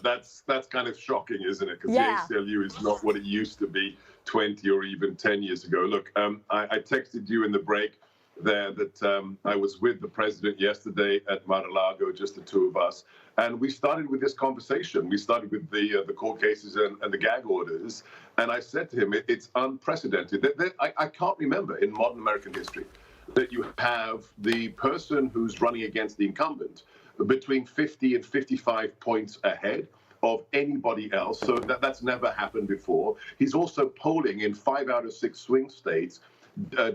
that's kind of shocking, isn't it? Because Yeah. the ACLU is not what it used to be 20 or even 10 years ago. Look, I texted you in the break there that I was with the president yesterday at Mar-a-Lago, just the two of us, and we started with this conversation. We started with the court cases and the gag orders, and I said to him, it's unprecedented. I can't remember in modern American history that you have the person who's running against the incumbent between 50 and 55 points ahead of anybody else. So that's never happened before. He's also polling in 5 out of 6 swing states,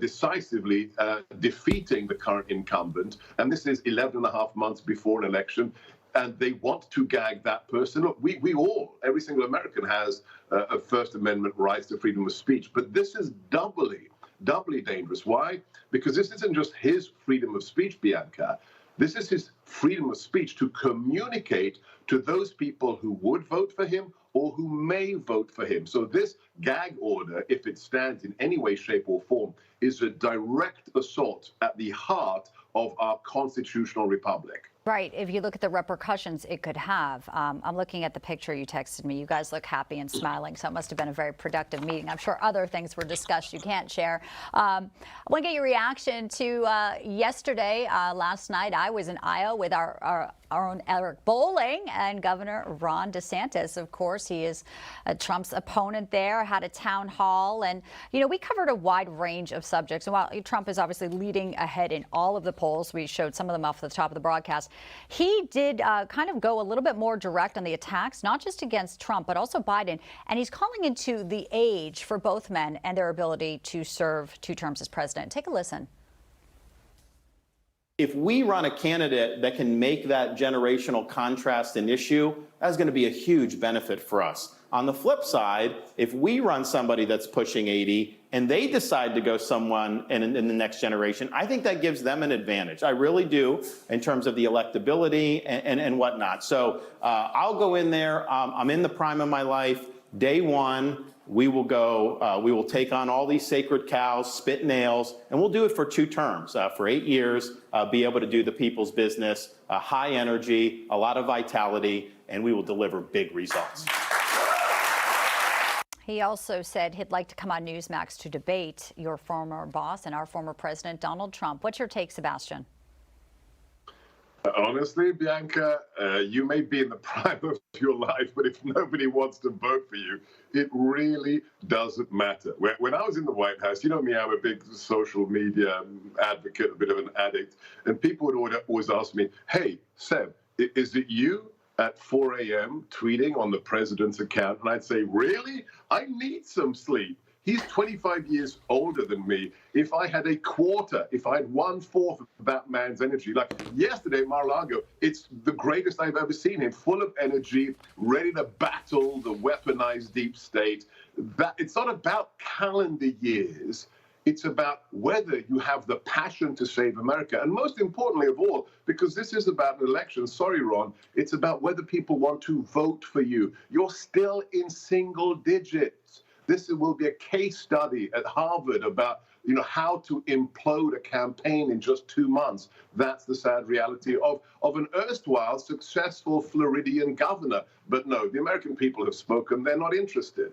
decisively defeating the current incumbent. And this is 11 and a half months before an election. And they want to gag that person. Look, we all, every single American has a First Amendment rights to freedom of speech. But this is doubly dangerous. Why? Because this isn't just his freedom of speech, Bianca. This is his freedom of speech to communicate to those people who would vote for him or who may vote for him. So this gag order, if it stands in any way, shape, or form, is a direct assault at the heart of our constitutional republic. Right. If you look at the repercussions it could have, I'm looking at the picture you texted me. You guys look happy and smiling, so it must have been a very productive meeting. I'm sure other things were discussed you can't share. I want to get your reaction to yesterday. Last night, I was in Iowa with our own Eric Bolling and Governor Ron DeSantis. Of course, he is Trump's opponent there, had a town hall. And, you know, we covered a wide range of subjects. And while Trump is obviously leading ahead in all of the polls, we showed some of them off at the top of the broadcast, he did kind of go a little bit more direct on the attacks, not just against Trump, but also Biden. And he's calling into the age for both men and their ability to serve 2 terms as president. Take a listen. If we run a candidate that can make that generational contrast an issue, that's going to be a huge benefit for us. On the flip side, if we run somebody that's pushing 80 and they decide to go someone in the next generation, I think that gives them an advantage. I really do, in terms of the electability and whatnot. So I'll go in there. I'm in the prime of my life. Day one, we will take on all these sacred cows, spit nails, and we'll do it for 2 terms, for 8 years, be able to do the people's business, high energy, a lot of vitality, and we will deliver big results. He also said he'd like to come on Newsmax to debate your former boss and our former president, Donald Trump. What's your take, Sebastian? Honestly, Bianca, you may be in the prime of your life, but if nobody wants to vote for you, it really doesn't matter. When I was in the White House, you know me, I'm a big social media advocate, a bit of an addict, and people would always ask me, hey, Seb, is it you at 4 a.m. tweeting on the president's account? And I'd say, really? I need some sleep. He's 25 years older than me. If I had a quarter, if I had 1/4 of that man's energy, like yesterday at Mar-a-Lago, it's the greatest I've ever seen him, full of energy, ready to battle the weaponized deep state. That it's not about calendar years. It's about whether you have the passion to save America. And most importantly of all, because this is about an election, sorry, Ron, it's about whether people want to vote for you. You're still in single digits. This will be a case study at Harvard about, you know, how to implode a campaign in just 2 months. That's the sad reality of an erstwhile successful Floridian governor. But no, the American people have spoken. They're not interested.